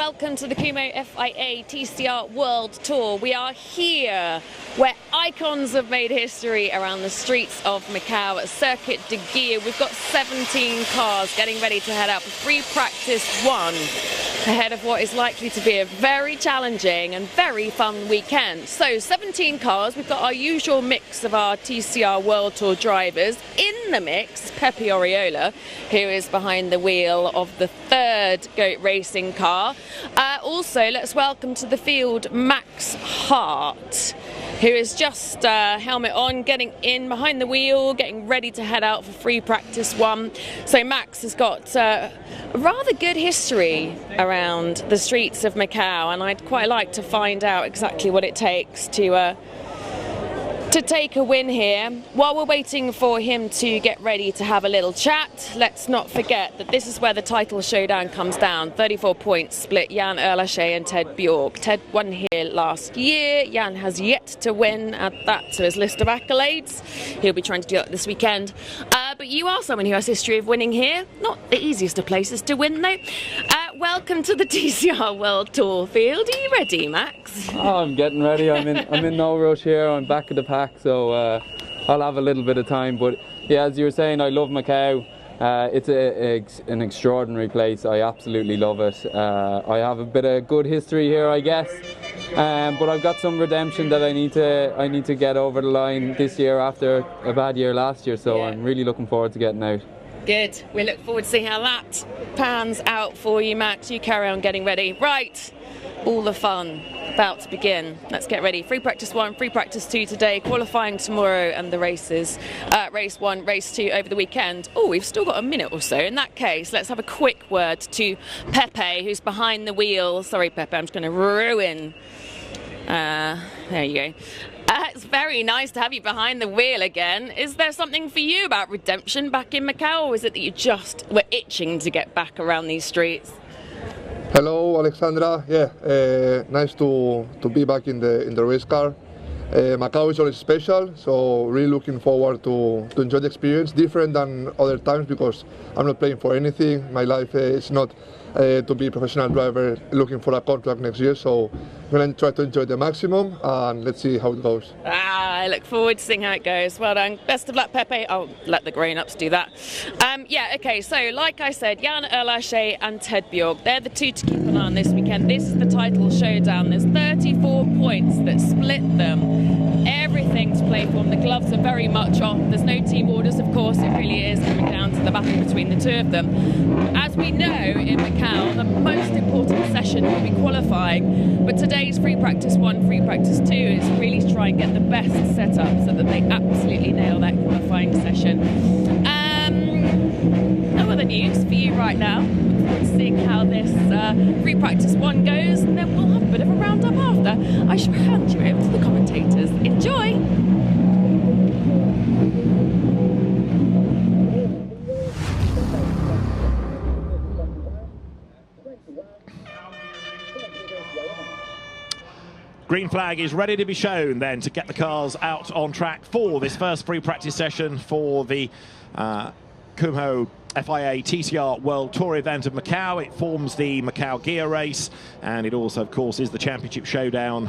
welcome to the Kumho FIA TCR World Tour. We are here where icons have made history around the streets of Macau at Circuit de Guia. We've got 17 cars getting ready to head out for free practice 1 ahead of what is likely to be a very challenging and very fun weekend. So 17 cars, we've got our usual mix of our TCR World Tour drivers. In the mix, Pepe Oriola, who is behind the wheel of the third GOAT racing car. Also, let's welcome to the field Max Hart, who is just helmet on, getting in behind the wheel, getting ready to head out for free practice 1. So Max has got a rather good history around the streets of Macau, and I'd quite like to find out exactly what it takes to take a win here. While we're waiting for him to get ready to have a little chat, let's not forget that this is where the title showdown comes down. 34 points split Jan Erlaché and Ted Bjork. Ted won here last year. Jan has yet to win. Add that to his list of accolades. He'll be trying to do that this weekend. But you are someone who has history of winning here. Not the easiest of places to win though. Welcome to the TCR World Tour field. Are you ready, Max? Oh, I'm getting ready. I'm in no rush here. I'm back of the pack, so I'll have a little bit of time. But yeah, as you were saying, I love Macau. It's an extraordinary place. I absolutely love it. I have a bit of good history here, I guess, but I've got some redemption that I need to get over the line this year after a bad year last year. So yeah. I'm really looking forward to getting out. Good. We look forward to seeing how that pans out for you, Max. You carry on getting ready. Right, all the fun about to begin. Let's get ready. Free practice 1, free practice 2 today, qualifying tomorrow, and the races, race 1, race 2 over the weekend. Oh, we've still got a minute or so. In that case, let's have a quick word to Pepe, who's behind the wheel. Sorry, Pepe, I'm just going to ruin. There you go. It's very nice to have you behind the wheel again. Is there something for you about redemption back in Macau, or is it that you just were itching to get back around these streets? Hello, Alexandra. Yeah, nice to be back in the race car. Macau is always special, so really looking forward to enjoy the experience. Different than other times because I'm not playing for anything. My life is not to be a professional driver looking for a contract next year, so I'm going to try to enjoy the maximum and let's see how it goes. I look forward to seeing how it goes. Well done. Best of luck, Pepe. I'll let the grown-ups do that. Yeah, okay, so like I said, Jan Erlaché and Ted Bjork, they're the two to keep an eye on this weekend. This is the title showdown. There's 34 points that split them. Everything to play for. The gloves are very much off. There's no team orders, of course. It really is coming down to the battle between the two of them. As we know, in Macau, the most important session will be qualifying. But today's free practice 1, free practice 2 is really to try and get the best setup so that they absolutely nail that qualifying session. No other news for you right now. Look forward to seeing how this free practice 1 goes, and then we'll have a bit of a roundup after. I shall hand you over to the commentators. Enjoy! Green flag is ready to be shown then to get the cars out on track for this first free practice session for the Kumho FIA TCR World Tour event of Macau. It forms the Macau Guia race, and it also, of course, is the championship showdown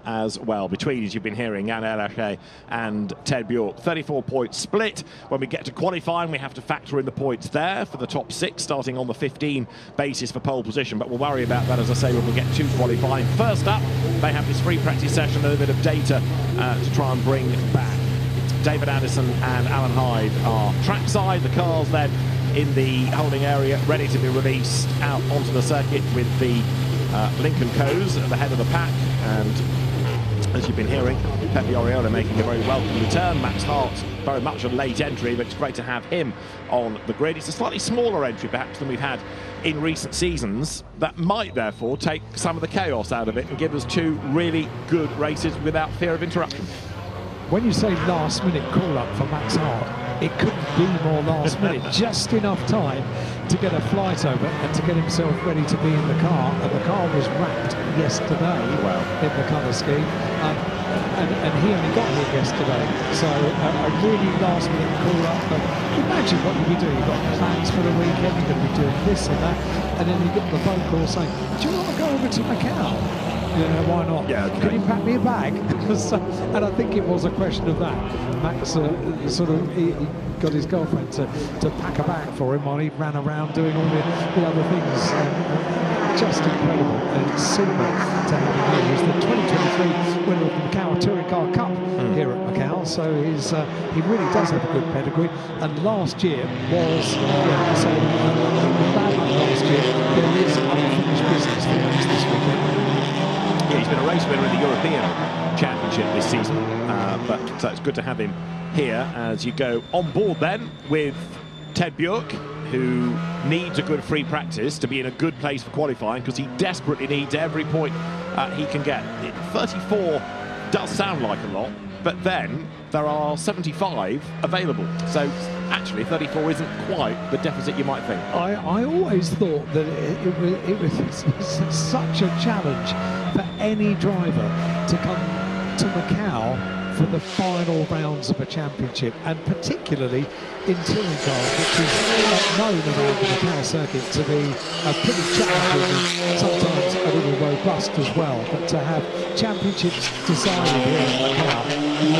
as well between, as you've been hearing, Jan Erlaché and Ted Bjork. 34-point split. When we get to qualifying, we have to factor in the points there for the top 6, starting on the 15 basis for pole position, but we'll worry about that, as I say, when we get to qualifying. First up, they have this free practice session, a little bit of data to try and bring back. David Anderson and Alan Hyde are trackside. The cars then in the holding area, ready to be released out onto the circuit with the Lincoln Coes at the head of the pack. And as you've been hearing, Pepe Oriola making a very welcome return. Max Hart, very much a late entry, but it's great to have him on the grid. It's a slightly smaller entry perhaps than we've had in recent seasons. That might therefore take some of the chaos out of it and give us 2 really good races without fear of interruption. When you say last-minute call-up for Max Hart, it couldn't be more last-minute. Just enough time to get a flight over and to get himself ready to be in the car. And the car was wrapped yesterday in the colour scheme. and he only got here yesterday, so a really last-minute call-up. But imagine what you'd be doing. You've got plans for the weekend, you're going to be doing this and that, and then you get the phone call saying, do you want to go over to Macau? Yeah, why not? Yeah, okay. Can you pack me a bag? And I think it was a question of that. Max he got his girlfriend to pack a bag for him while he ran around doing all the other things. Just incredible, and it's super to have him here. He's the 2023 winner of the Macau Touring Car Cup here at Macau, so he really does have a good pedigree. And last year was, bad last year, there is unfinished business for Max this weekend. Yeah, he's been a race winner in the European Championship this season, but it's good to have him here as you go on board then with Ted Bjork, who needs a good free practice to be in a good place for qualifying, because he desperately needs every point he can get. 34 does sound like a lot, but then there are 75 available. So actually 34 isn't quite the deficit you might think. I always thought that it was such a challenge for any driver to come to Macau for the final rounds of a championship, and particularly in touring cars, which is known around the Macau circuit to be pretty challenging and sometimes a little robust as well. But to have championships decided here in Macau,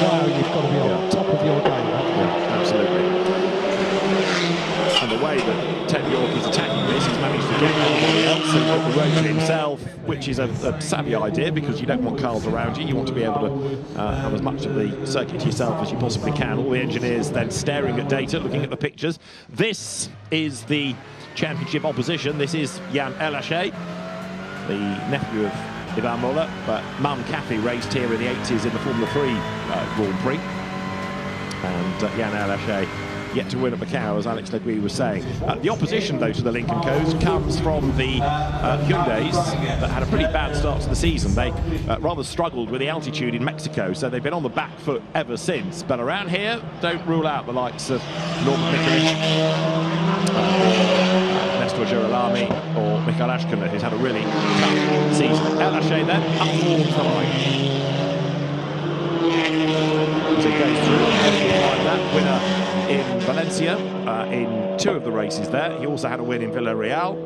wow, you've got to be on top of your game. Yeah, absolutely. And the way that Ted Bjork is attacking this, he's managed to get everybody else and put the road to himself, which is a savvy idea, because you don't want cars around you. You want to be able to have as much of the circuit to yourself as you possibly can. All the engineers then staring at data, looking at the pictures. This is the championship opposition. This is Jan Elaché, the nephew of Ivan Muller, but Mum Kathy raced here in the 80s in the Formula 3 Grand Prix. And Jan Elaché yet to win at Macau, as Alex Legui was saying. The opposition, though, to the Lincoln Co's comes from the Hyundais that had a pretty bad start to the season. They rather struggled with the altitude in Mexico, so they've been on the back foot ever since. But around here, don't rule out the likes of Norman Mikkelich, Nestor Girolami, or Michael Ashkener, who's had a really tough season. Elaché then, up towards the line. As he goes through, that winner in Valencia, in 2 of the races there. He also had a win in Villarreal,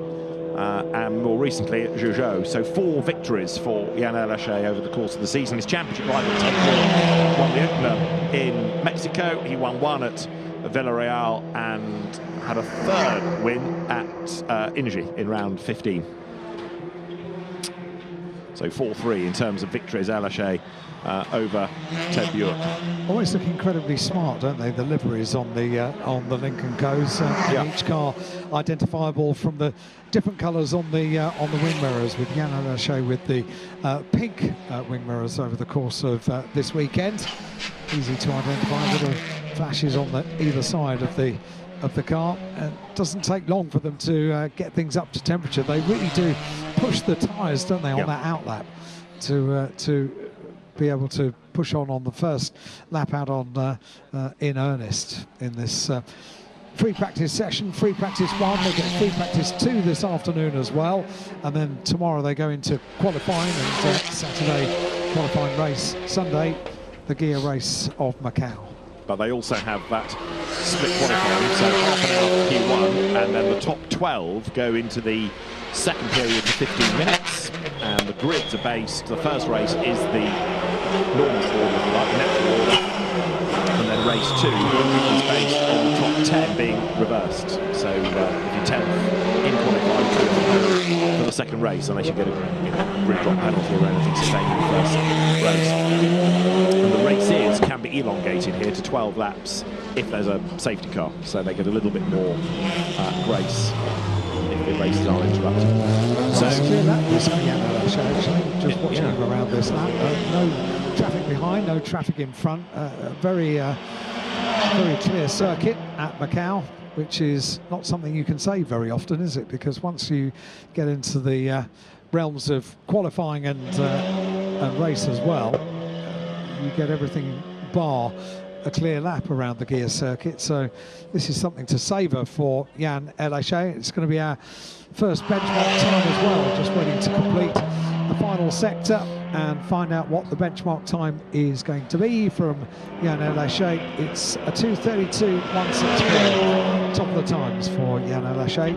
and more recently at Zhuzhou. So 4 victories for Jan Elaché over the course of the season. His championship rival Ted Bjork won the opener in Mexico. He won 1 at Villarreal and had a 3rd win at Inji in round 15. So 4-3 in terms of victories, Elaché over Ted Bjork. Always look incredibly smart, don't they? The liveries on the Lincoln Co's, each car identifiable from the different colours on the wing mirrors, with Jan Elaché with the pink wing mirrors over the course of this weekend. Easy to identify, little flashes on either side of the car. It doesn't take long for them to get things up to temperature. They really do push the tyres, don't they, on that outlap to be able to push on the first lap out on in earnest in this free practice session. Free practice 1, they get free practice 2 this afternoon as well, and then tomorrow they go into qualifying, and Saturday qualifying race, Sunday the Guia race of Macau. But they also have that split qualifying, so half an hour for Q1, and then the top 12 go into the second period for 15 minutes, and the grids are based, the first race is the normal order, like the natural order, and then race 2 is based on the top 10 being reversed. So if you're 10th in qualifying for the second race, unless you get a grid drop penalty or anything sustained in the first race. And the races can be elongated here to 12 laps if there's a safety car, so they get a little bit more grace if the races are interrupted. So clear lap this actually, just watching him around this lap. No traffic behind, no traffic in front. Very clear circuit at Macau, which is not something you can say very often, is it? Because once you get into the realms of qualifying and race as well, you get everything bar a clear lap around the Guia circuit. So this is something to savour for Jan Elaché. It's going to be our first benchmark time as well, just waiting to complete the final sector and find out what the benchmark time is going to be from Yann Lachey. It's a 2:32.164. Top of the times for Yann Lachey.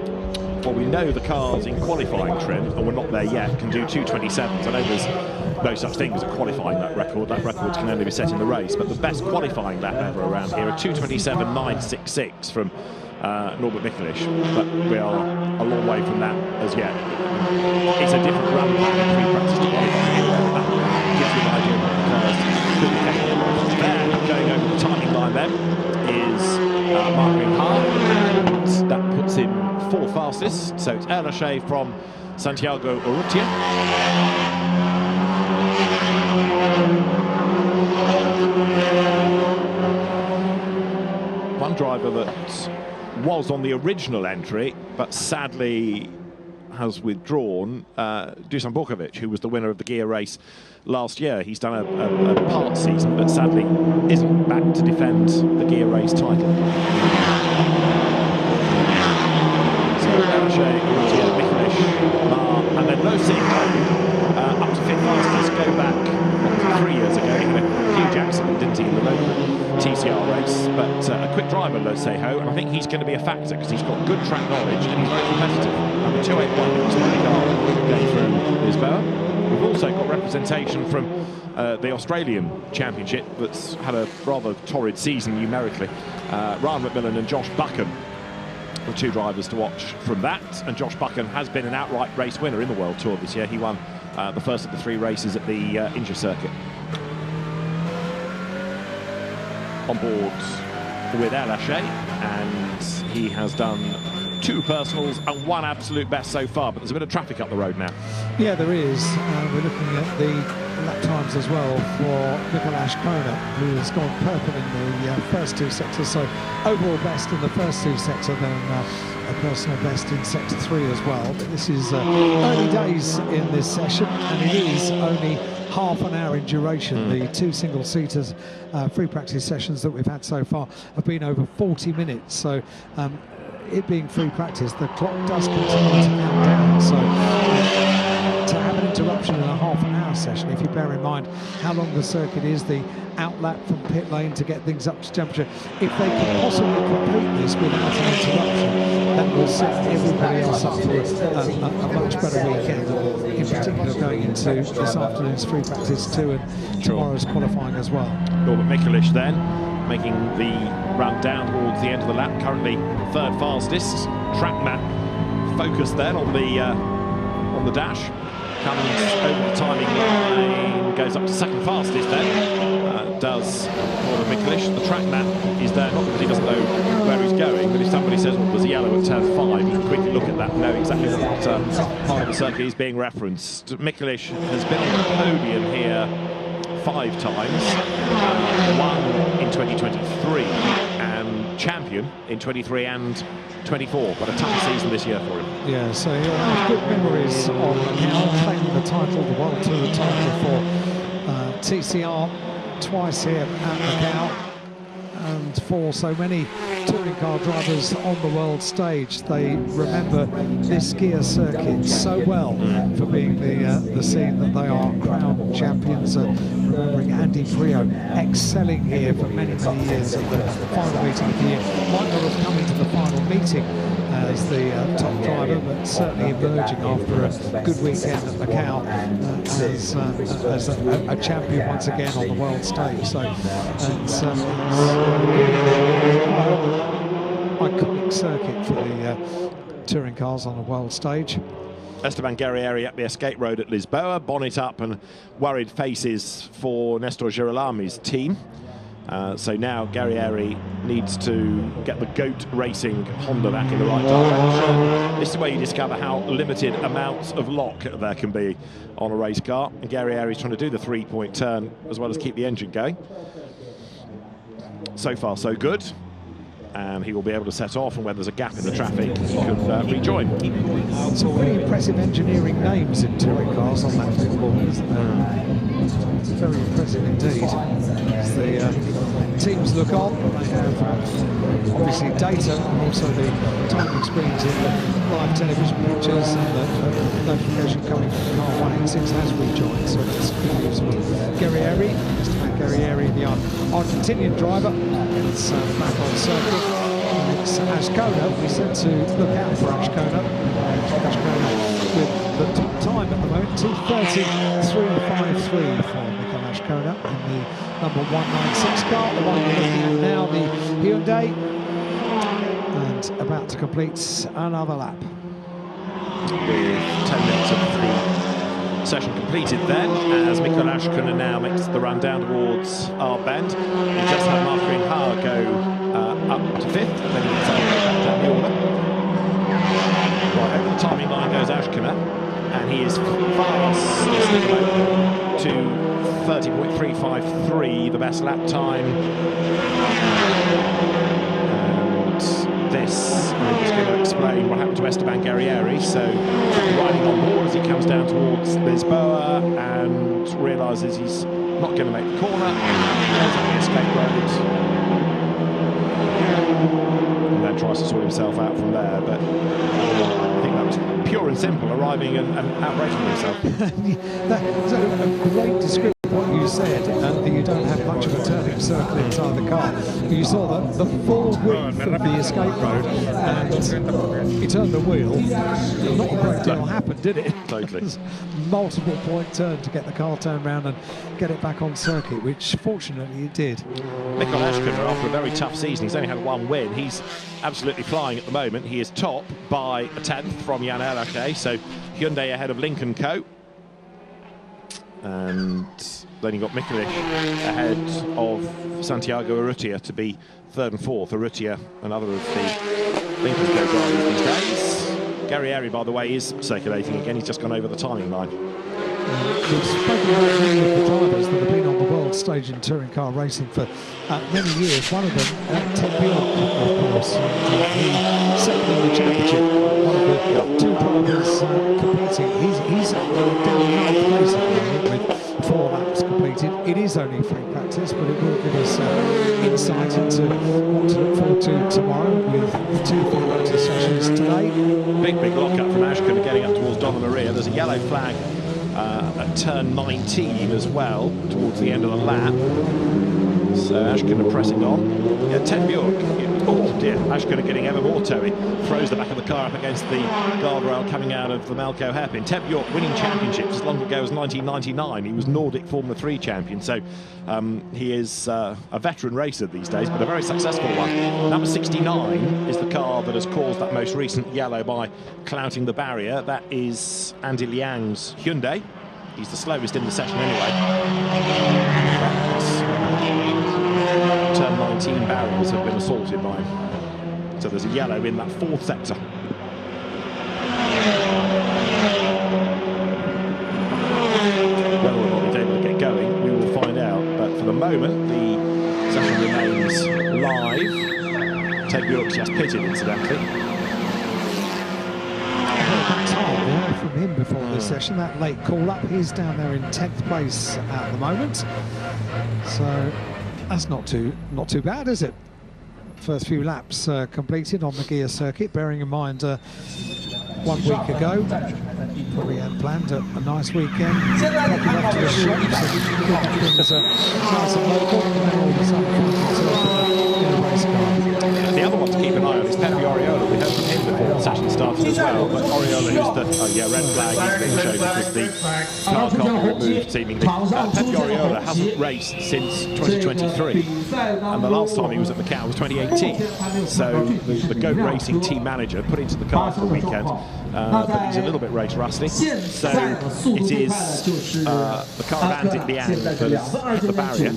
Well, we know the cars in qualifying trim, and we're not there yet, can do 2:27s. I know there's no such thing as a qualifying lap record. That record can only be set in the race, but the best qualifying lap ever around here, a 2:27.966 from Norbert Michelisz, but we are a long way from that as yet. It's a different run pattern pre-practice to qualifying. That gives you an idea of what the cars could be capable of. There, going over the timing line then, is Mark Minhar, and that puts him 4th fastest. So it's Lachey from Santiago Urrutia. One driver that was on the original entry, but sadly has withdrawn, Dusan Borkovic, who was the winner of the Guia race last year. He's done a part season, but sadly isn't back to defend the Guia race title. So Lachey, Michelisz, and then Losing up to 5th fastest, go back 3 years ago. He had a huge accident, didn't he, in the local TCR race, but a quick driver, Loseho, and I think he's going to be a factor because he's got good track knowledge and he's very competitive. Number 281 going through Lisboa. We've also got representation from the Australian Championship that's had a rather torrid season numerically. Ryan McMillan and Josh Buchan are 2 drivers to watch from that, and Josh Buchan has been an outright race winner in the World Tour this year. He won the first of the 3 races at the India circuit. On board with Lachey, and he has done 2 personals and 1 absolute best so far, but there's a bit of traffic up the road now. Yeah, there is. We're looking at the lap times as well for Mikuláš Króna, who has gone purple in the first 2 sectors, so overall best in the first 2 sectors, then a personal best in sector 3 as well. But this is early days in this session, and it is only half an hour in duration. The 2 single-seaters free practice sessions that we've had so far have been over 40 minutes, so it being free practice, the clock does continue to count down, so to have an interruption in a half an hour session, if you bear in mind how long the circuit is, the outlap from pit lane to get things up to temperature, if they can possibly complete this without an interruption, then we'll set everybody else up for a much better weekend, in particular going into this afternoon's free practice 2 and tomorrow's qualifying as well. Norbert Michelisz then making the run down towards the end of the lap, currently 3rd fastest. Track map focused then on the dash. Comes over the timing line, goes up to 2nd fastest then. Does Norbert Michelisz. The track map is there, not because he doesn't know where he's going, but if somebody says, well, there's a yellow at turn 5, you can quickly look at that and know exactly what part of the circuit is being referenced. Michelisz has been on the podium here 5 times, won in 2023 and champion in 23 and 24, but a tough season this year for him. Yeah, so he'll have good memories of Macau, claiming the title, the World Tour title for TCR twice here at Macau, and for so many touring car drivers on the world stage, they remember this Guia circuit so well for being the scene that they are crowned champions. Remembering Andy Prio excelling here for many, many years at the final meeting of the year. Might not have come into the final meeting as the top driver, but certainly emerging after a good weekend at Macau as a champion once again on the world stage. So it's iconic circuit for the touring cars on the world stage. Esteban Guerrieri at the escape road at Lisboa, bonnet up and worried faces for Nestor Girolami's team. So now Guerrieri needs to get the GOAT Racing Honda back in the right direction. This is where you discover how limited amounts of lock there can be on a race car. And Guerrieri's trying to do the 3-point turn as well as keep the engine going. So far, so good. And he will be able to set off, and when there's a gap in the traffic, he can rejoin. Some pretty impressive engineering names in touring cars on that football, isn't there? Very impressive indeed. As the teams look on, they have obviously data and also the timing screens in the live television pictures, and the notification coming from car 186 has rejoined, so it's good news for Guerrieri. Mr. Guerrieri, the Argentinian driver, it's back on circuit. It's Ascona. We said to look out for Ascona. Ascona with the top time at the moment, 2:33.53 for Michael Ascona in the number 196 car, the one we're looking at now, the Hyundai, and about to complete another lap. With 10 minutes of the session completed then, as Michael Ascona now makes the run down towards our bend. We just had Martin Haar go up to 5th, and then he gets back down the order. Right, over the timing line goes Ascona, and he is fast to 30.353, the best lap time. And this is going to explain what happened to Esteban Guerrieri. So riding on board as he comes down towards Lisboa and realises he's not going to make the corner, goes on the escape road, and then tries to sort himself out from there. But I think that was pure and simple, arriving and outbraking himself. That's a great description of what you said, that you don't have much of a turning circle inside the car. You saw the full width of the escape road, and he turned the wheel. Not a great deal happened, did it? Totally. Multiple point turn to get the car turned around and get it back on circuit, which fortunately it did. Michael Ascona, after a very tough season, he's only had one win. He's absolutely flying at the moment. He is top by a 10th from Jan Elake, so Hyundai ahead of Lincoln Co. And then you got Mikolic ahead of Santiago Urrutia to be 3rd and 4th. Urrutia, another of the Lincoln Co drivers these days. Guerrieri, by the way, is circulating again. He's just gone over the timing line. We've spoken about many of the drivers that have been on the world stage in touring car racing for many years. One of them, Ted Bjork, of course. He's second in the championship. One of the two drivers competing. He's down 9th place at the moment with 4 laps completed. It is only free practice, but it will give us insight into what to look forward to tomorrow with the 2 free practice sessions today. Big lock-up from Ascona getting up towards Donna Maria. There's a yellow flag at turn 19 as well, towards the end of the lap. So Ascona pressing on. Yeah, Ted Bjork, oh dear, Ascona getting ever more toey. Throws the back of the car up against the guardrail coming out of the Macau hairpin. Ted Bjork winning championships as long ago as 1999. He was Nordic Formula 3 champion, so he is a veteran racer these days, but a very successful one. Number 69 is the car that has caused that most recent yellow by clouting the barrier. That is Andy Liang's Hyundai. He's the slowest in the session anyway. Turn 19 barriers have been assaulted by him. So there's a yellow in that 4th sector. Whether or not he's able to get going, we will find out. But for the moment, the session remains live. Ted Bjork's just pitted, incidentally. From him before this session, that late call-up. He's down there in 10th place at the moment, so that's not too bad, is it? First few laps completed on the Guia circuit, bearing in mind 1 week ago we had planned a nice weekend, popping up to the shops and keeping things nice and local, and then all of a sudden in a race car. The other one to keep an eye on is Pepe Oriola. We heard from him before the session started as well, but Oriola, who's the red flag is being shown because the car can't be removed seemingly. Pepe Oriola hasn't raced since 2023, and the last time he was at Macau was 2018. So the GOAT Racing team manager put into the car for the weekend, but he's a little bit race rusty. So it is the car of Andy Liang that is at the barrier,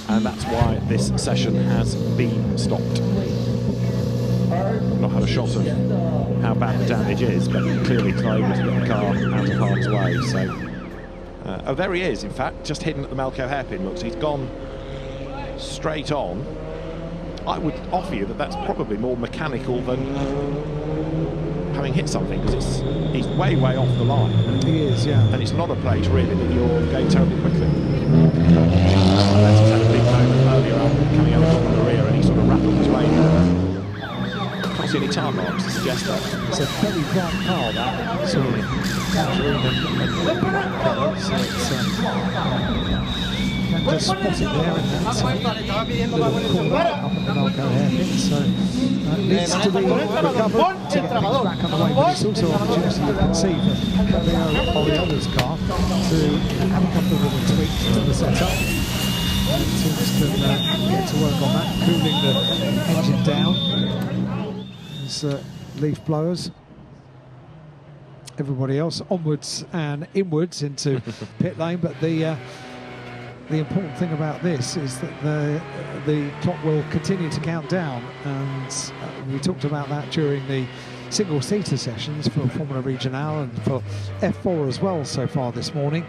and that's why this session has been stopped. I've not had a shot of how bad the damage is, but clearly he's not able to get the car out of harm's way. So, oh, there he is, in fact, just hidden at the Macau hairpin. Looks, he's gone straight on. I would offer you that that's probably more mechanical than having hit something, because he's way off the line. He is, yeah. And it's not a place really that you're going terribly quickly. Let's just had a big moment earlier coming out of the rear, and he sort of rattled his way. Can't see any tar marks to suggest that. It's a very bright car, that sort of tangerine and colour. So it's you can just spot it there in that little corner up at the Macau hairpin. So needs to be recovered to get things back underway. But it's also an opportunity, you can see, for Leo Oriola's car to have a couple of little tweaks to the setup. Teams can get to work on that, cooling the engine down. As leaf blowers. Everybody else onwards and inwards into pit lane, but the important thing about this is that the clock will continue to count down, and we talked about that during the single-seater sessions for Formula Regional and for F4 as well so far this morning.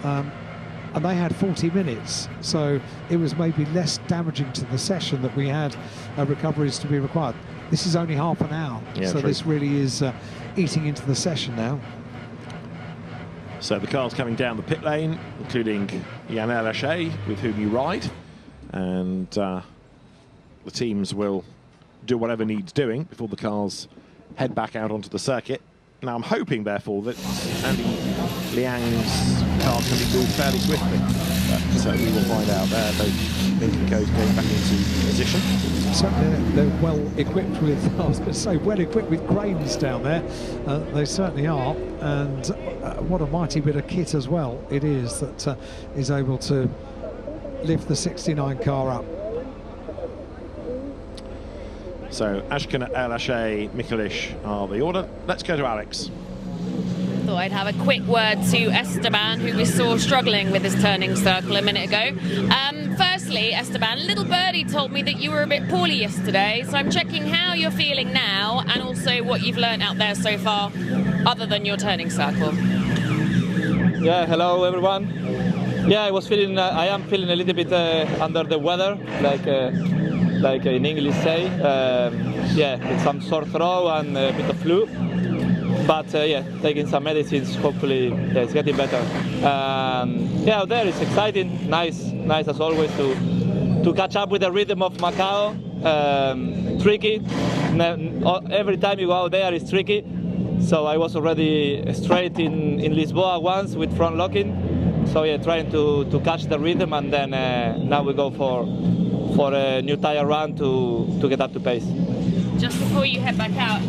And they had 40 minutes, so it was maybe less damaging to the session that we had recoveries to be required. This is only half an hour, yeah, so true. This really is eating into the session now. So the cars coming down the pit lane, including Yann Lachey, with whom you ride, and the teams will do whatever needs doing before the cars head back out onto the circuit. Now I'm hoping, therefore, that Andy Liang's car can be moved fairly swiftly. So we will find out there. Both Lincoln Co's going back into position. Certainly they're well equipped with, I was going to say, well equipped with cranes down there. They certainly are. And what a mighty bit of kit as well it is that is able to lift the 69 car up. So Ashkan, Lachey, Mikulish are the order. Let's go to Alex. Thought I'd have a quick word to Esteban, who we saw struggling with his turning circle a minute ago. Firstly, Esteban, little birdie told me that you were a bit poorly yesterday, so I'm checking how you're feeling now and also what you've learned out there so far, other than your turning circle. Yeah, hello everyone. Yeah, I am feeling a little bit under the weather, like in English say. Yeah, it's some sore throat and a bit of flu. But yeah, taking some medicines, hopefully yeah, it's getting better. Yeah, out there it's exciting, nice as always to catch up with the rhythm of Macau. Tricky, every time you go out there it's tricky. So I was already straight in Lisboa once with front locking. So yeah, trying to catch the rhythm, and then now we go for a new tire run to get up to pace. Just before you head back out,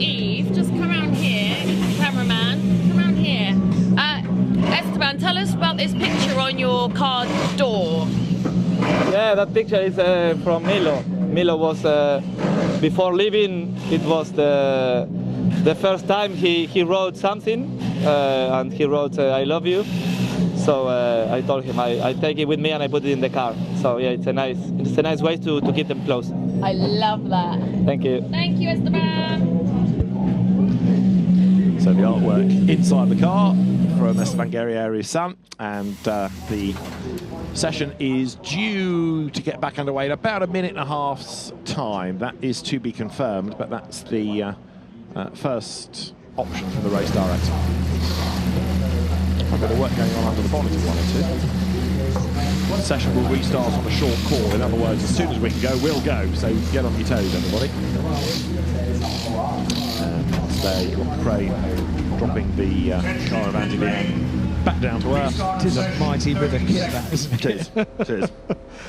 Eve, just come around here, cameraman, come around here. Esteban, tell us about this picture on your car door. Yeah, that picture is from Milo. Milo was, before leaving, it was the first time he wrote something, and he wrote, I love you. So I told him I take it with me and I put it in the car. So yeah, it's a nice way to keep them close. I love that. Thank you. Thank you, Esteban. So the artwork inside the car from Esteban Guerrieri-San, and the session is due to get back underway in about a minute and a half's time. That is to be confirmed, but that's the first option from the race director. A bit of work going on under the bonnet of one or two. One session will restart on a short call. In other words, as soon as we can go, we'll go. So get on your toes, everybody. And stay on the crane, dropping the car of Andy Liang back down to earth. It is a mighty bit of kit, that, isn't it? It is. It is.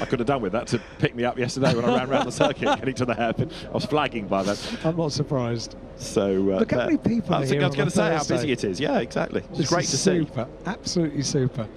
I could have done with that to pick me up yesterday when I ran around the circuit getting to the hairpin. I was flagging by then. I'm not surprised. So look how many people are here. I was going to say how busy it is. Yeah, exactly. It's great to see. Super, absolutely super.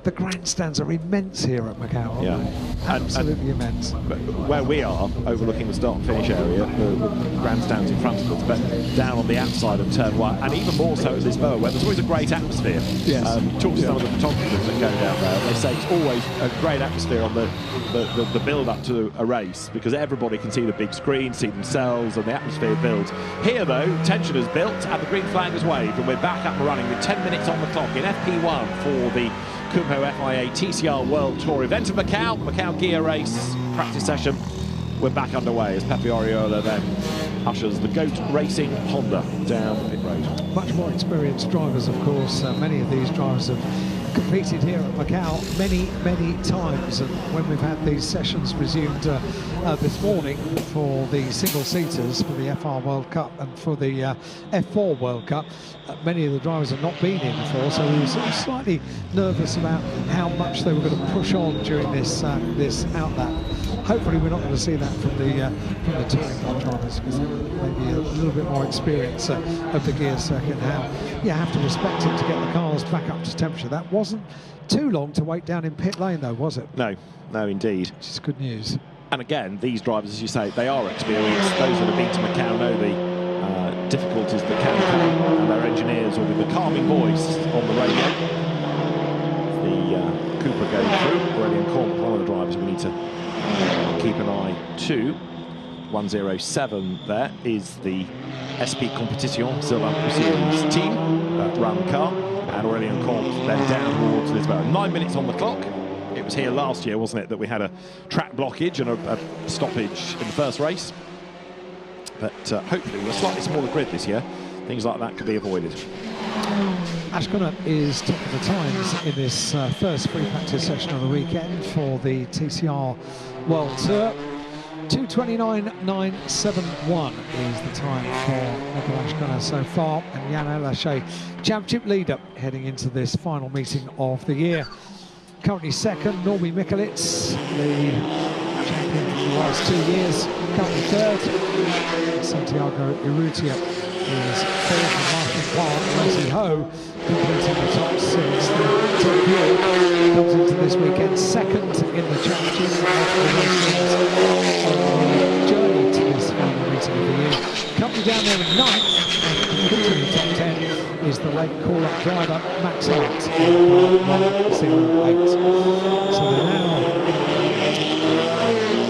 The grandstands are immense here at Macau. Yeah, absolutely immense. Where we are, overlooking the start and finish area, the grandstands in front of us, but down on the outside of turn one, and even more so at Lisboa, where there's always a great atmosphere. Yes. Talk to some of the photographers that go down there. They say it's always a great atmosphere on the build-up to a race, because everybody can see the big screen, see themselves, and the atmosphere builds. Here, though, tension is built, and the green flag is waved, and we're back up and running with 10 minutes on the clock in FP1 for the Kumho FIA TCR World Tour event of Macau Guia race practice session. We're back underway as Pepe Oriola then ushers the GOAT Racing Honda down the pit road. Much more experienced drivers, of course. Many of these drivers have competed here at Macau many times, and when we've had these sessions resumed this morning for the single-seaters for the FR World Cup and for the F4 World Cup, many of the drivers have not been here before, so we were sort of slightly nervous about how much they were going to push on during this this outlap. Hopefully we're not going to see that from the touring car drivers, because maybe a little bit more experience of the gear circuit, how you have to respect it to get the cars back up to temperature. That wasn't too long to wait down in pit lane though, was it? No, no indeed. Which is good news. And again, these drivers, as you say, they are experienced. Those that have been to Macau know the difficulties that can come, and their engineers will be the calming voice on the radio. The Cooper going through, Aurelian Comte, one of the drivers we need to keep an eye to. 107 there is the SP Competition Sylvain Poussier's team, that run car, and Aurelian Comte then down towards, there's about 9 minutes on the clock. It was here last year, wasn't it, that we had a track blockage and a stoppage in the first race. But hopefully with a slightly smaller grid this year, things like that could be avoided. Ashcona is top of the times in this first free practice session of the weekend for the TCR World Tour. 2:29.971 is the time for Michael Ashcona so far, and Jan Alaché, championship leader, heading into this final meeting of the year. Currently second, Norby Mikulits, the champion for the last 2 years, currently third. Santiago Urrutia is fourth, and Martin Park, Rosie Ho completing the top six. The comes into this weekend second in the championship journey to this final meeting of the year. Company down there in ninth, and completing the top 10 is the late call-up driver Max Hart in 108. So they're now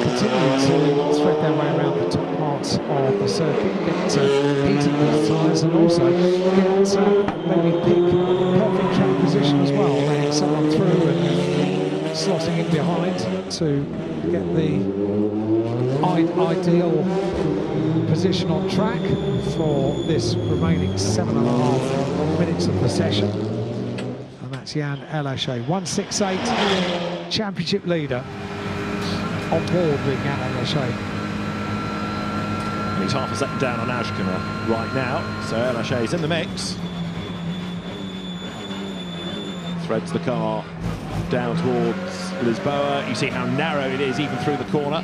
continuing to thread their way around the top parts of the circuit, get heated those tyres, and also get maybe pick perfect track position as well, letting someone through and slotting in behind to get the ideal position on track for this remaining 7.5 minutes of the session. And that's Jan Alaché, 168 championship leader on board with Jan Alaché. And he's half a second down on Ashcona right now, so Alaché is in the mix. Threads the car down towards Lisboa. You see how narrow it is even through the corner.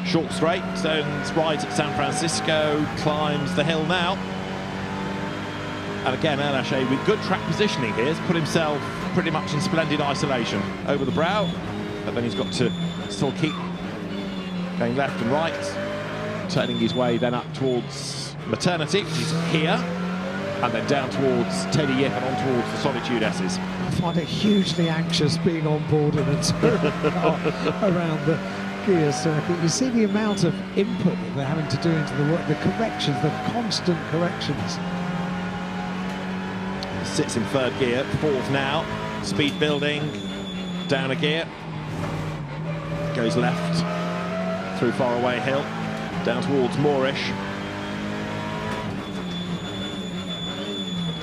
Short straight, turns right at San Francisco, climbs the hill now. And again, Alaché with good track positioning here has put himself pretty much in splendid isolation over the brow, but then he's got to still keep going left and right, turning his way then up towards Maternity, which is here, and then down towards Teddy Yip and on towards the Solitude S's. I find it hugely anxious being on board in a touring car around the Guia circuit. You see the amount of input that they're having to do into the work, the corrections, the constant corrections. Sits in third gear, fourth now, speed building, down a gear, goes left through Faraway Hill, down towards Moorish.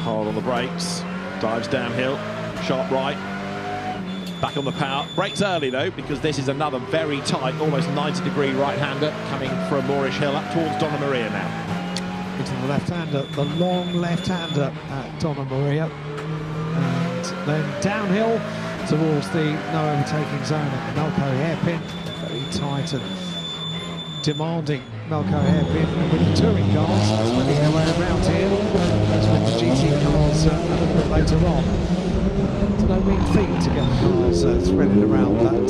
Hard on the brakes, dives downhill, sharp right, back on the power. Brakes early though, because this is another very tight, almost 90-degree right-hander coming from Moorish Hill up towards Donna Maria now. Into the left-hander, the long left-hander at Donna Maria. And then downhill towards the no overtaking zone at the Melco hairpin. Very tight and demanding Melco hairpin with the touring cars. Threading their way around here, as with the GT cars a little bit later on. It's no mean feat to get the cars threaded around that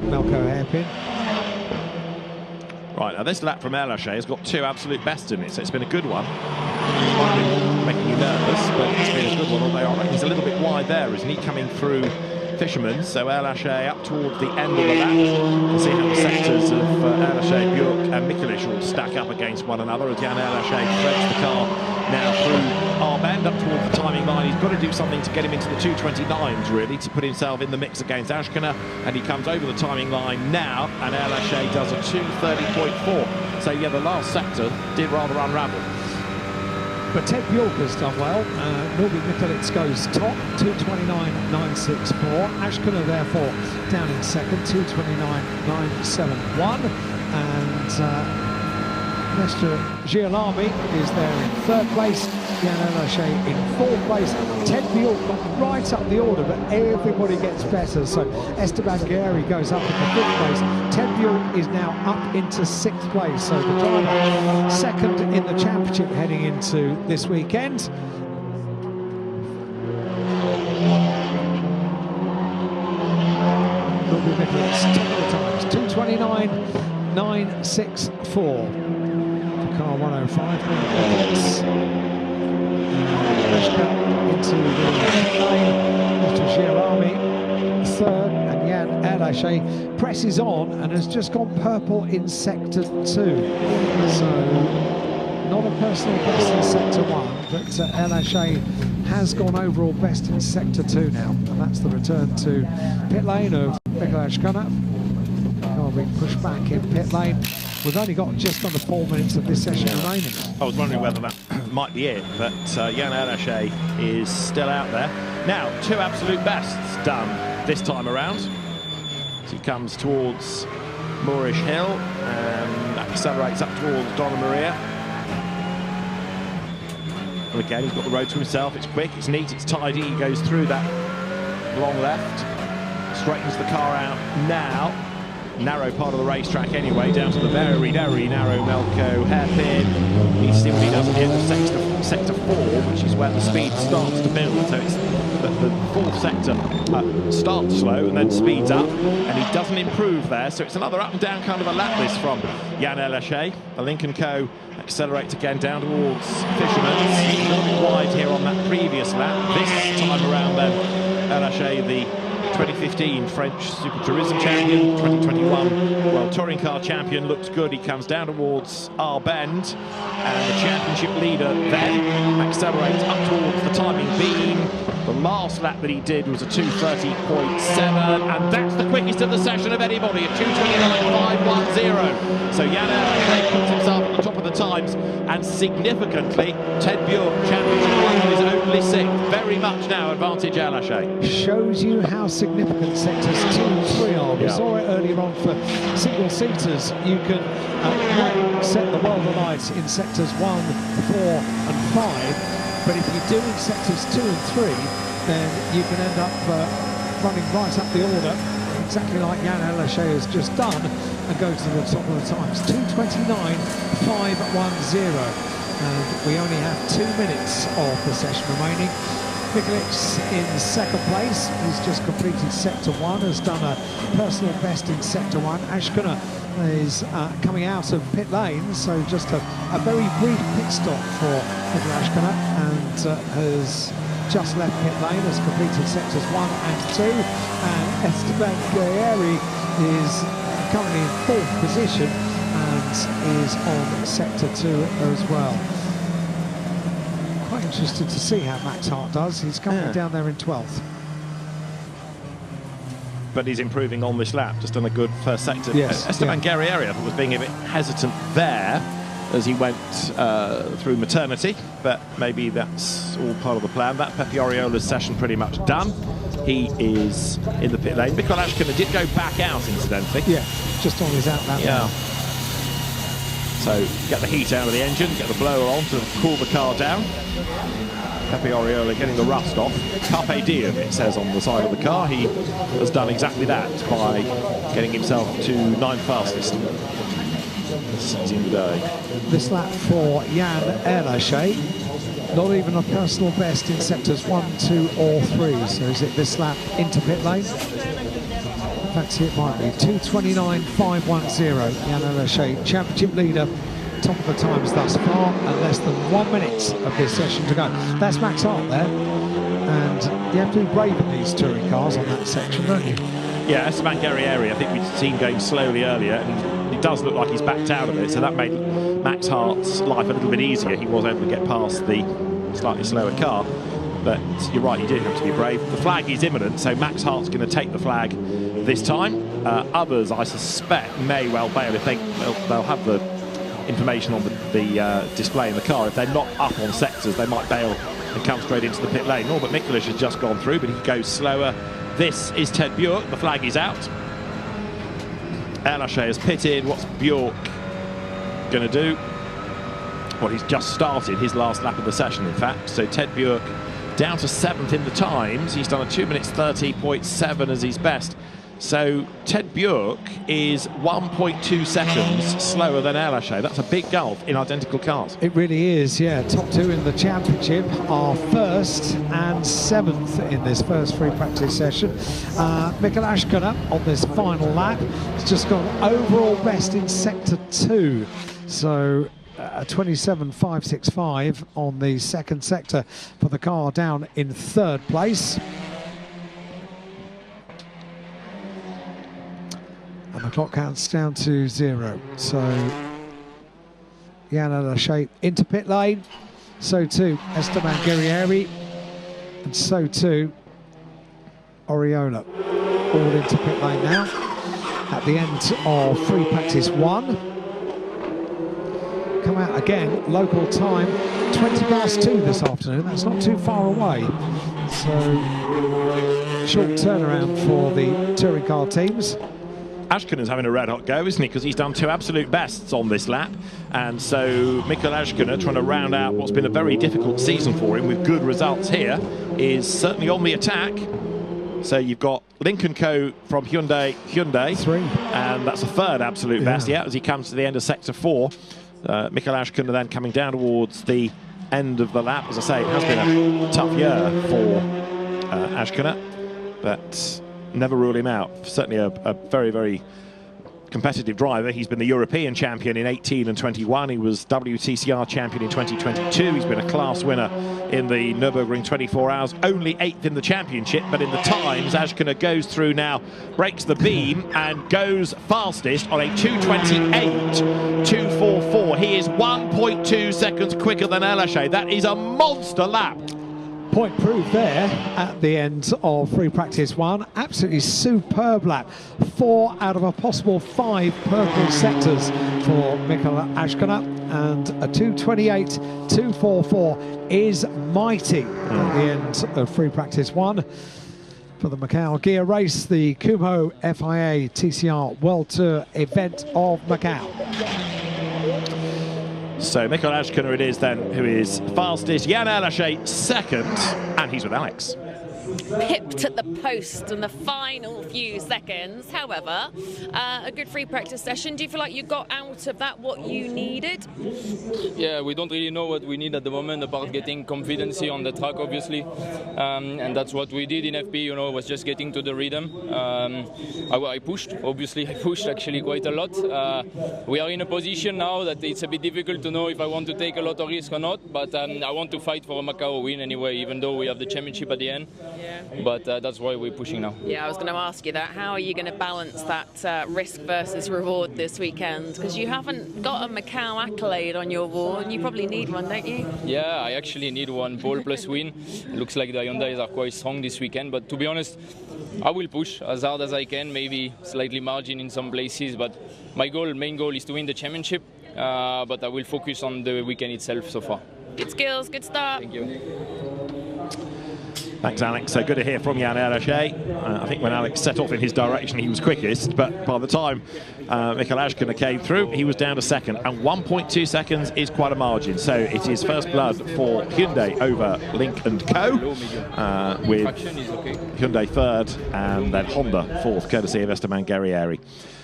Melco hairpin. Right, now this lap from Alaché has got two absolute bests in it, so it's been a good one. Making you nervous, but it's been a good one. Although I reckon he's a little bit wide there, isn't he? Coming through Fisherman, so Alaché up towards the end of the lap. We'll see how the sectors of Alaché, Björk and Mikulic will stack up against one another as Jan Alaché threads the car now through our bend up towards the time timing line. He's got to do something to get him into the 229s, really, to put himself in the mix against Ashkana, and he comes over the timing line now, and El Ashay does a 2:30.4. So, yeah, the last sector did rather unravel. But Ted Bjork has done well. Norby Mikulits goes top, 2:29.964. Ashkana, therefore, down in second, 2:29.971. And Mr. Girolami is there in third place. Jan El Ashay in fourth place. Ted Bjork got right up the order, but everybody gets better. So Esteban Guerri goes up into fifth place. Ted Bjork is now up into sixth place. So the driver second in the championship heading into this weekend. Norby Mikulits, top of the times, 2:29.964. Car 105, Mikulits. Into the lane, Mr. Girolami third, and Jan El Ashay presses on and has just gone purple in sector 2. So not a personal best in sector 1, but El Ashay has gone overall best in sector 2 now, and that's the return to pit lane of Mikkel Ashkana. Car being pushed back in pit lane. We've only got just under 4 minutes of this session remaining. I was wondering whether that might be it, but Jan El Ashay is still out there. Now, 2 absolute bests done this time around. As he comes towards Moorish Hill and accelerates up towards Donna Maria. And again, he's got the road to himself. It's quick, it's neat, it's tidy. He goes through that long left, straightens the car out now. Narrow part of the racetrack anyway, down to the very, very narrow Melco hairpin. He see what he does at the end of sector 4, which is where the speed starts to build. So it's the fourth sector starts slow and then speeds up, and he doesn't improve there. So it's another up and down kind of a lap this from Jan El Ashay. The Lincoln Co. accelerates again down towards Fisherman's. A little bit wide here on that previous lap. This time around then, El Ashay, the 2015 French Super Tourism champion, 2021 World Touring Car champion, looks good. He comes down towards our bend, and the championship leader then accelerates up towards the timing beam. The last lap that he did was a 2:30.7, and that's the quickest of the session of anybody, a 2:29.510. So Jan El Ashay puts himself at the top of the times, and significantly, Ted Bjork, championship leader, is only sixth. Very much now advantage El Ashay. Shows you how significant sectors 2 and 3 are. We saw it earlier on for single-seaters. You can set the world alight in sectors 1, 4 and 5, but if you do in sectors 2 and 3, then you can end up running right up the order, exactly like Jan El Ashay has just done, and go to the top of the times. 2:29.510, and we only have 2 minutes of the session remaining. Mikulits in second place. He's just completed sector 1, has done a personal best in sector 1. Ashkana is coming out of pit lane, so just a very brief pit stop for Mikkel Ashkana, and has just left pit lane, has completed sectors 1 and 2, and Esteban Guerri is currently in 4th position and is on sector 2 as well. Quite interested to see how Max Hart does. He's coming down there in 12th. But he's improving on this lap, just done a good first sector. Yes, Esteban Guerrieri, I thought, was being a bit hesitant there as he went through maternity, but maybe that's all part of the plan. That Pepe Oriola's session pretty much done. He is in the pit lane. Mikkel Ashkana did go back out, incidentally. Yeah, just on his out lap. Yeah. So get the heat out of the engine, get the blower on to cool the car down. Pepe Oriola getting the rust off. Carpe diem, it says on the side of the car. He has done exactly that by getting himself to 9th fastest. Seizing the day. This lap for Jan El Ashay, not even a personal best in sectors 1, 2 or 3. So is it this lap into pit lane? In fact, it might be 2:29.510. Jan El Ashay, championship leader, top of the times thus far, and less than 1 minute of this session to go. That's Max Hart there, and you have to be brave in these touring cars on that section, don't you? Yeah, Esteban Guerrieri, I think we've seen going slowly earlier, and it does look like he's backed out of it, so that made Max Hart's life a little bit easier. He was able to get past the slightly slower car. But you're right, you do have to be brave. The flag is imminent, so Max Hart's going to take the flag this time. Others, I suspect, may well bail if they'll have the information on the display in the car. If they're not up on sectors, they might bail and come straight into the pit lane. Norbert Mikelish has just gone through, but he goes slower. This is Ted Bjork. The flag is out. Erlacher has pitted. What's Bjork going to do? Well, he's just started his last lap of the session, in fact. So Ted Bjork down to 7th in the times. He's done a 2 minutes 30.7 as his best. So Ted Bjork is 1.2 seconds slower than Erlacher. That's a big gulf in identical cars. It really is, yeah. Top two in the championship are 1st and 7th in this first free practice session. Mikkel Ashkona on this final lap has just gone overall best in sector 2. So 27.565 on the second sector for the car down in 3rd place. And the clock counts down to 0. So Jan Erlacher into pit lane. So too Esteban Guerrieri. And so too Oriola. All into pit lane now. At the end of free practice 1. Come out again, local time, 2 this afternoon. That's not too far away. So short turnaround for the touring car teams. Ashkona's having a red-hot go, isn't he? Because he's done 2 absolute bests on this lap. And so Mikkel Ashkona, trying to round out what's been a very difficult season for him with good results here, is certainly on the attack. So you've got Lincoln Co from Hyundai. 3. And that's a 3rd absolute best, yeah, as he comes to the end of sector 4. Mikkel Ashkona then coming down towards the end of the lap. As I say, it has been a tough year for Ashkona, but never rule him out. Certainly a very, very competitive driver. He's been the European champion in 18 and 21. He was WTCR champion in 2022. He's been a class winner in the Nürburgring 24 hours. Only 8th in the championship, but in the times, Ashkona goes through now, breaks the beam, and goes fastest on a 2:28.244. He is 1.2 seconds quicker than Erlacher. That is a monster lap. Point proved there at the end of free practice 1. Absolutely superb lap. 4 out of a possible 5 purple sectors for Mikkel Ashkona, and a 2:28.244 is mighty at the end of free practice 1 for the Macau Guia race, the Kumho FIA TCR World Tour event of Macau. So Mikkel Ashkona it is then, who is fastest. Jan Erlacher 2nd, and he's with Alex. Pipped at the post in the final few seconds. However, a good free practice session. Do you feel like you got out of that what you needed? Yeah, we don't really know what we need at the moment apart getting confidence on the track, obviously, and that's what we did in FP. You know, was just getting to the rhythm. I pushed, obviously. I pushed actually quite a lot. We are in a position now that it's a bit difficult to know if I want to take a lot of risk or not, but I want to fight for a Macau win anyway, even though we have the championship at the end. Yeah. But that's why we're pushing now. Yeah, I was going to ask you that. How are you going to balance that risk versus reward this weekend? Because you haven't got a Macau accolade on your wall, and you probably need one, don't you? Yeah, I actually need one pole plus win. Looks like the Hyundais are quite strong this weekend, but to be honest, I will push as hard as I can, maybe slightly margin in some places, but my main goal is to win the championship, but I will focus on the weekend itself so far. Good skills, good start. Thank you. Thanks, Alex. So good to hear from Jan Erlacher. I think when Alex set off in his direction, he was quickest, but by the time Mikkel Ashkona came through, he was down to 2nd, and 1.2 seconds is quite a margin. So it is first blood for Hyundai over Link & Co, with Hyundai 3rd and then Honda 4th, courtesy of Esteban Guerrieri.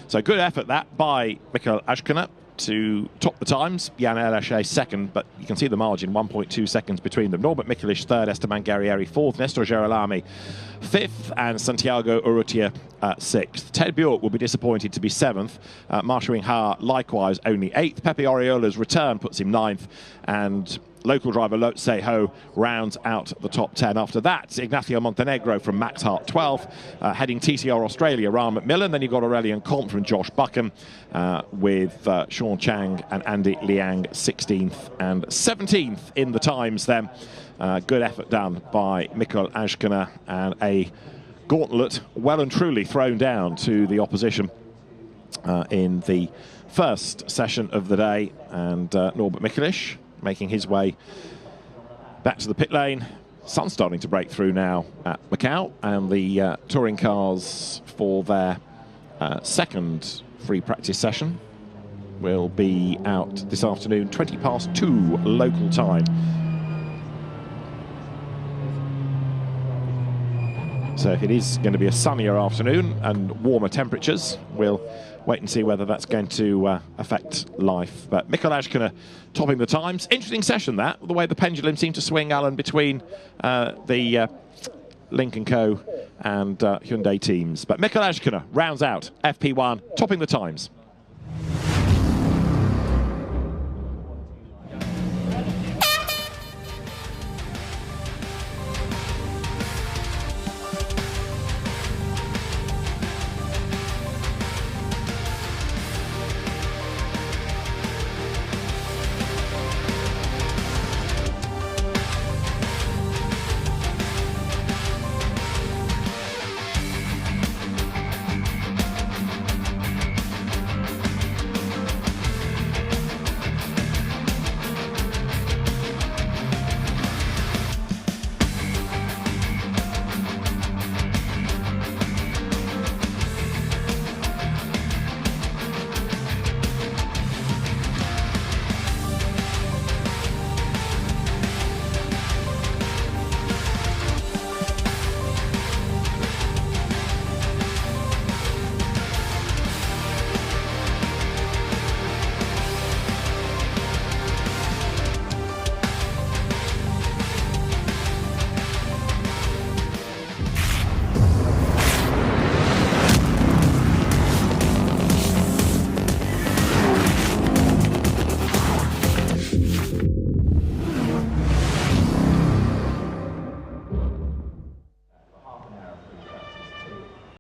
So good effort that by Mikkel Ashkona to top the times. Jan Erlacher 2nd, but you can see the margin, 1.2 seconds between them. Norbert Mikelish 3rd, Esteban Guerrieri 4th, Nestor Gerolami 5th, and Santiago Urrutia 6th. Ted Bjork will be disappointed to be 7th. Marshall Ha likewise only 8th. Pepe Oriola's return puts him 9th, and local driver Lotse Ho rounds out the top 10. After that, Ignacio Montenegro from Max Hart 12th, heading TCR Australia, Ryan McMillan. Then you've got Aurelian Comte from Josh Buckham, with Sean Chang and Andy Liang 16th and 17th in the times then. Good effort done by Mikkel Ajkana, and a gauntlet well and truly thrown down to the opposition in the first session of the day. And Norbert Mikelish making his way back to the pit lane. Sun's starting to break through now at Macau, and the touring cars for their second free practice session will be out this afternoon, 2:20 local time. So if it is going to be a sunnier afternoon and warmer temperatures, we'll wait and see whether that's going to affect life. But Mikkel Ajkana topping the times. Interesting session that, the way the pendulum seemed to swing, Alan, between the Lynk & Co and Hyundai teams. But Mikkel Ajkana rounds out FP1, topping the times.